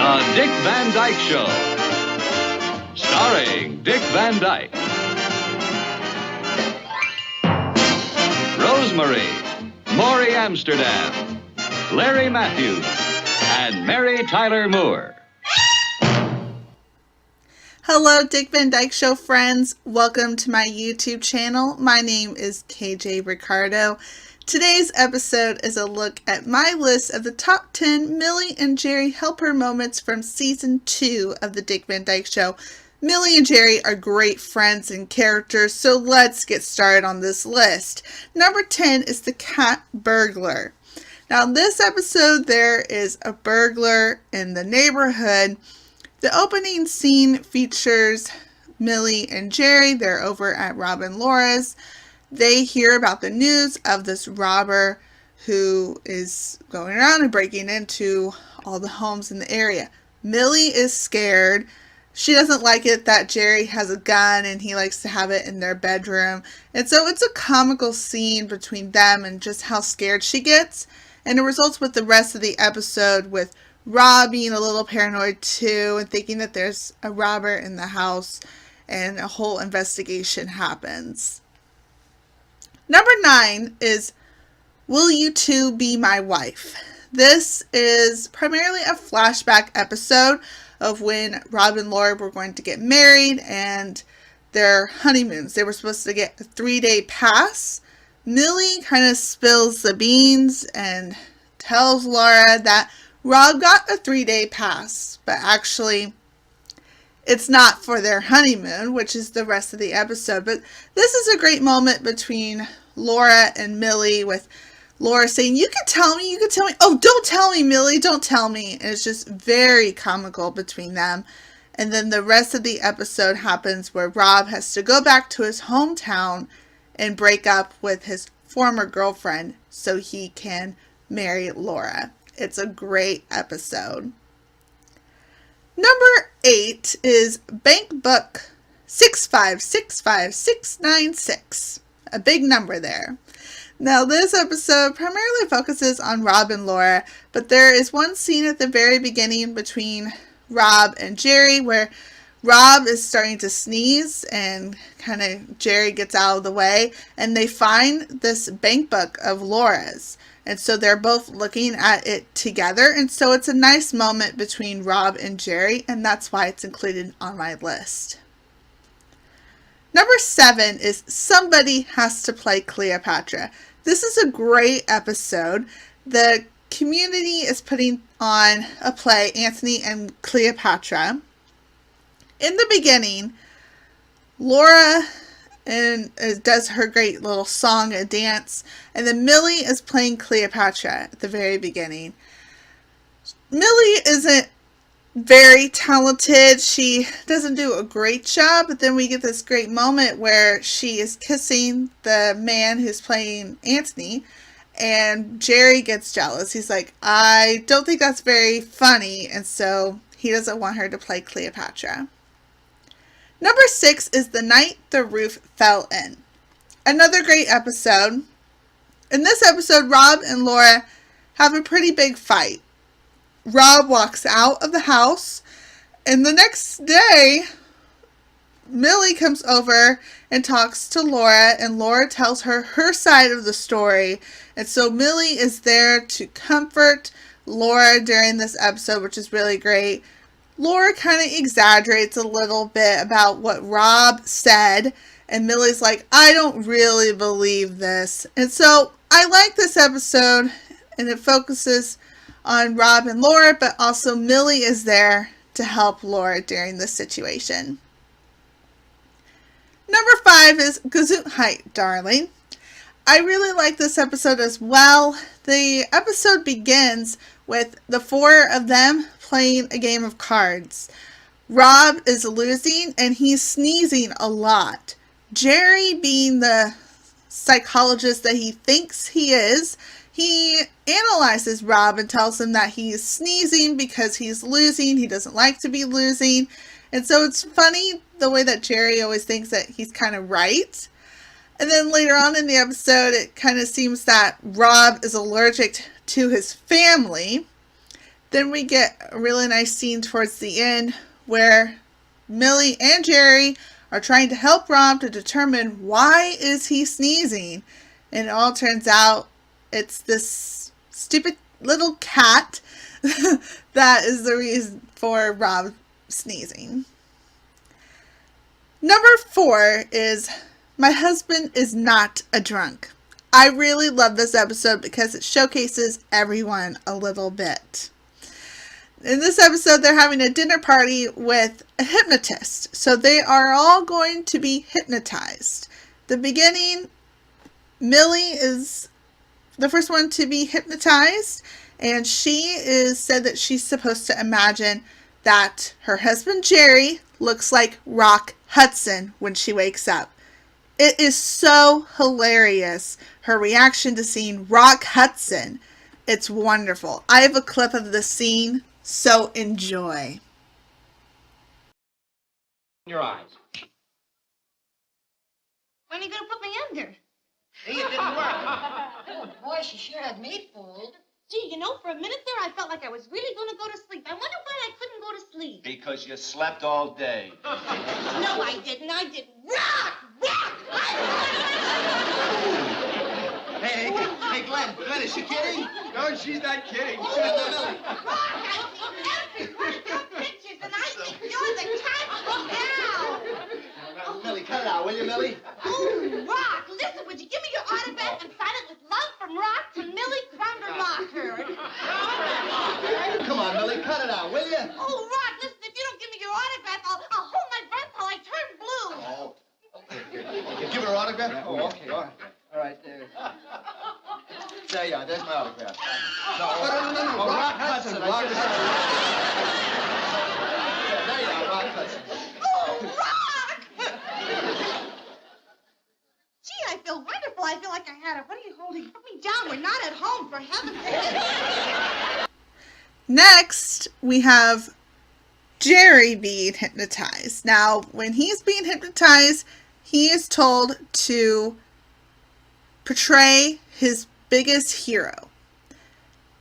The Dick Van Dyke Show. Starring Dick Van Dyke. Rosemary, Maury Amsterdam, Larry Matthews, and Mary Tyler Moore. Hello, Dick Van Dyke Show friends. Welcome to my YouTube channel. My name is KJ Ricardo. Today's episode is a look at my list of the top 10 Millie and Jerry helper moments from Season 2 of the Dick Van Dyke Show. Millie and Jerry are great friends and characters, so let's get started on this list. Number 10 is the Cat Burglar. Now, in this episode, there is a burglar in the neighborhood. The opening scene features Millie and Jerry. They're over at Rob and Laura's. They hear about the news of this robber who is going around and breaking into all the homes in the area. Millie is scared. She doesn't like it that Jerry has a gun and he likes to have it in their bedroom. And so it's a comical scene between them and just how scared she gets. And it results with the rest of the episode with Rob being a little paranoid too and thinking that there's a robber in the house, and a whole investigation happens. Number 9 is Will You Two Be My Wife? This is primarily a flashback episode of when Rob and Laura were going to get married and their honeymoons. They were supposed to get a 3-day pass. Millie kind of spills the beans and tells Laura that Rob got a 3-day pass, but actually it's not for their honeymoon, which is the rest of the episode. But this is a great moment between Laura and Millie, with Laura saying, you can tell me. Oh, don't tell me, Millie, don't tell me. And it's just very comical between them. And then the rest of the episode happens where Rob has to go back to his hometown and break up with his former girlfriend so he can marry Laura. It's a great episode. Number 8 is Bank Book 6565696. A big number there. Now, this episode primarily focuses on Rob and Laura, but there is one scene at the very beginning between Rob and Jerry where Rob is starting to sneeze and kind of Jerry gets out of the way, and they find this bank book of Laura's. And so they're both looking at it together. And so it's a nice moment between Rob and Jerry, and that's why it's included on my list. Number 7 is Somebody Has to Play Cleopatra. This is a great episode. The community is putting on a play, Antony and Cleopatra. In the beginning, Laura does her great little song and dance, and then Millie is playing Cleopatra at the very beginning. Millie isn't very talented. She doesn't do a great job, but then we get this great moment where she is kissing the man who's playing Antony, and Jerry gets jealous. He's like, I don't think that's very funny, and so he doesn't want her to play Cleopatra. Number 6 is The Night the Roof Fell In. Another great episode. In this episode, Rob and Laura have a pretty big fight. Rob walks out of the house, and the next day, Millie comes over and talks to Laura, and Laura tells her side of the story. And so Millie is there to comfort Laura during this episode, which is really great. Laura kind of exaggerates a little bit about what Rob said, and Millie's like, I don't really believe this. And so I like this episode, and it focuses on Rob and Laura, but also Millie is there to help Laura during this situation. Number 5 is Gesundheit, darling. I really like this episode as well. The episode begins with the 4 of them playing a game of cards. Rob is losing and he's sneezing a lot. Jerry, being the psychologist that he thinks he is, he analyzes Rob and tells him that he's sneezing because he's losing. He doesn't like to be losing. And so it's funny the way that Jerry always thinks that he's kind of right. And then later on in the episode, it kind of seems that Rob is allergic to his family. Then we get a really nice scene towards the end where Millie and Jerry are trying to help Rob to determine why is he sneezing. And it all turns out it's this stupid little cat that is the reason for Rob sneezing. Number 4 is My Husband is Not a Drunk. I really love this episode because it showcases everyone a little bit. In this episode, they're having a dinner party with a hypnotist. So they are all going to be hypnotized. The beginning, Millie is the first one to be hypnotized. And she is said that she's supposed to imagine that her husband, Jerry, looks like Rock Hudson when she wakes up. It is so hilarious, her reaction to seeing Rock Hudson. It's wonderful. I have a clip of the scene. So enjoy. Your eyes. When are you going to put me under? See, it didn't work. Oh, boy, she sure had me fooled. Gee, you know, for a minute there, I felt like I was really going to go to sleep. I wonder why I couldn't go to sleep. Because you slept all day. No, I didn't. I didn't. Rock! Rock! Hey, Glenn, is she kidding? No, she's not kidding. Rock, I've seen every one of your pictures, and I think you're the type. Now. Millie, cut it out, will you, Millie? Oh, Rock, listen, would you give me your autograph and sign it with love from Rock to Millie Crowder-Lockhurd? Come on, Millie, cut it out, will you? Oh, Rock, listen, if you don't give me your autograph, I'll hold my breath till I turn blue. Oh. You give her an autograph? Yeah, oh, okay. All right, there. There you are. There's my autograph. No. Oh, Rock Hudson. Rock Hudson. There you are, Rock Hudson. Oh, Rock! Gee, I feel wonderful. I feel like I had a... What are you holding? Put me down. We're not at home, for heaven's sake. Next, we have Jerry being hypnotized. Now, when he's being hypnotized, he is told to portray his biggest hero.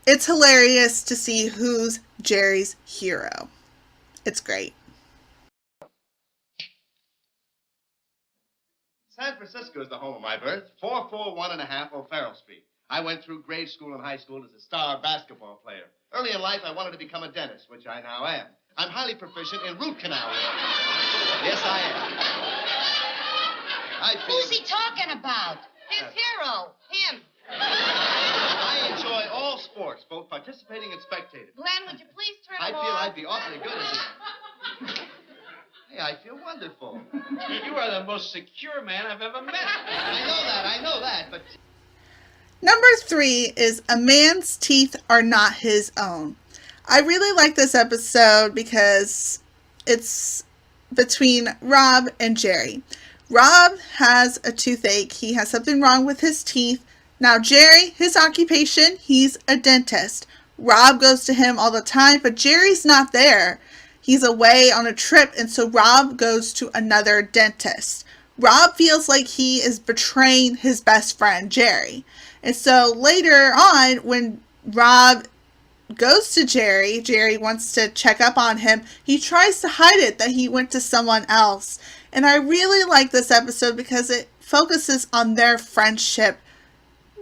It's hilarious to see who's Jerry's hero. It's great. San Francisco is the home of my birth. 441.5 O'Farrell Street. I went through grade school and high school as a star basketball player. Early in life, I wanted to become a dentist, which I now am. I'm highly proficient in root canal work. Yes, I am. Who's he talking about? His hero. Him. I enjoy all sports, both participating and spectating. Glenn, would you please turn I him feel off? I'd be awfully good at it. Hey, I feel wonderful. You are the most secure man I've ever met. I know that, but... Number 3 is A Man's Teeth Are Not His Own. I really like this episode because it's between Rob and Jerry. Rob has a toothache. He has something wrong with his teeth. Now, Jerry, his occupation, he's a dentist. Rob goes to him all the time, but Jerry's not there. He's away on a trip, and so Rob goes to another dentist. Rob feels like he is betraying his best friend, Jerry. And so later on, when Rob goes to Jerry, Jerry wants to check up on him, he tries to hide it that he went to someone else. And I really like this episode because it focuses on their friendship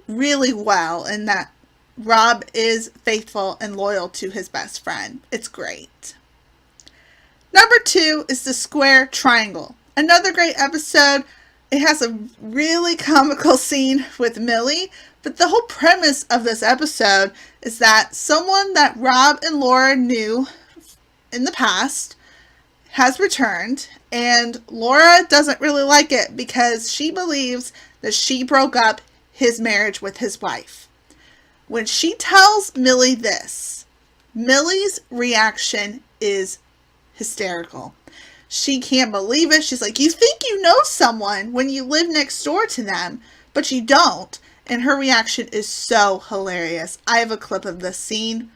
really well, and that Rob is faithful and loyal to his best friend. It's great. Number 2 is The Square Triangle. Another great episode. It has a really comical scene with Millie, but the whole premise of this episode is that someone that Rob and Laura knew in the past has returned, and Laura doesn't really like it because she believes that she broke up his marriage with his wife. When she tells Millie this, Millie's reaction is hysterical. She can't believe it. She's like, you think you know someone when you live next door to them, but you don't. And her reaction is so hilarious. I have a clip of this scene,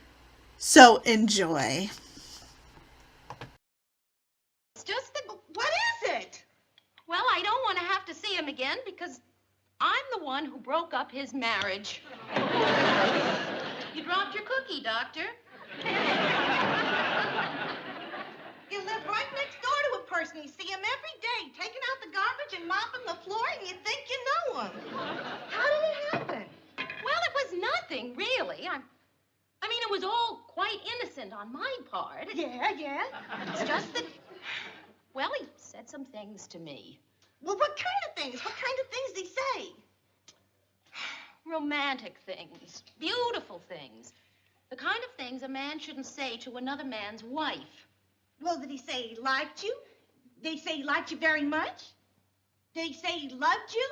so enjoy. It's just what is it? Well, I don't want to have to see him again because I'm the one who broke up his marriage. You dropped your cookie, Doctor. You live right next door to a person. You see him every day, taking out the garbage and mopping the floor, and you think you know him. How did it happen? Well, it was nothing, really. I mean, it was all quite innocent on my part. Yeah. It's just that, well, he said some things to me. Well, what kind of things? What kind of things did he say? Romantic things, beautiful things. The kind of things a man shouldn't say to another man's wife. Well, did he say he liked you? Did he say he liked you very much? Did he say he loved you?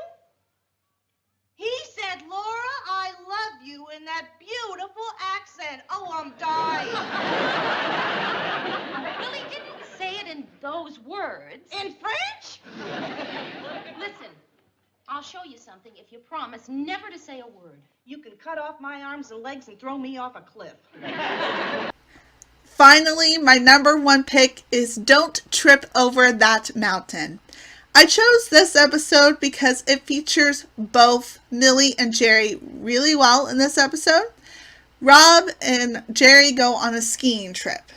He said, Laura, I love you in that beautiful accent. Oh, I'm dying. Well, he didn't say it in those words. In French? Listen, I'll show you something if you promise never to say a word. You can cut off my arms and legs and throw me off a cliff. Finally, my number one pick is Don't Trip Over That Mountain. I chose this episode because it features both Millie and Jerry really well in this episode. Rob and Jerry go on a skiing trip.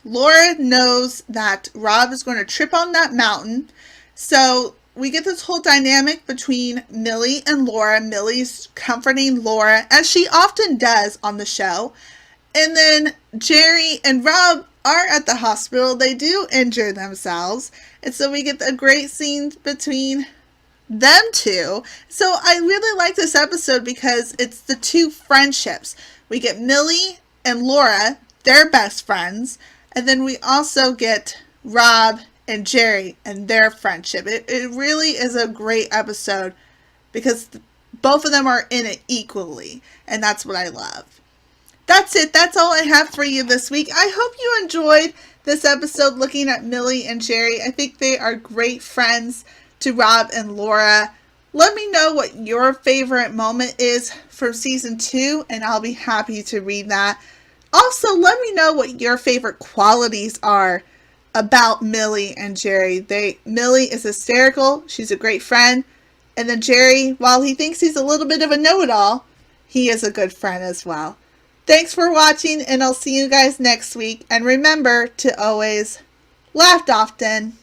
Laura knows that Rob is going to trip on that mountain, so we get this whole dynamic between Millie and Laura. Millie's comforting Laura, as she often does on the show. And then Jerry and Rob are at the hospital. They do injure themselves. And so we get a great scene between them two. So I really like this episode because it's the two friendships. We get Millie and Laura, they're best friends. And then we also get Rob and Jerry and their friendship. It really is a great episode because both of them are in it equally. And that's what I love. That's it. That's all I have for you this week. I hope you enjoyed this episode looking at Millie and Jerry. I think they are great friends to Rob and Laura. Let me know what your favorite moment is from season 2, and I'll be happy to read that. Also, let me know what your favorite qualities are about Millie and Jerry. Millie is hysterical. She's a great friend. And then Jerry, while he thinks he's a little bit of a know-it-all, he is a good friend as well. Thanks for watching, and I'll see you guys next week. And remember to always laugh often.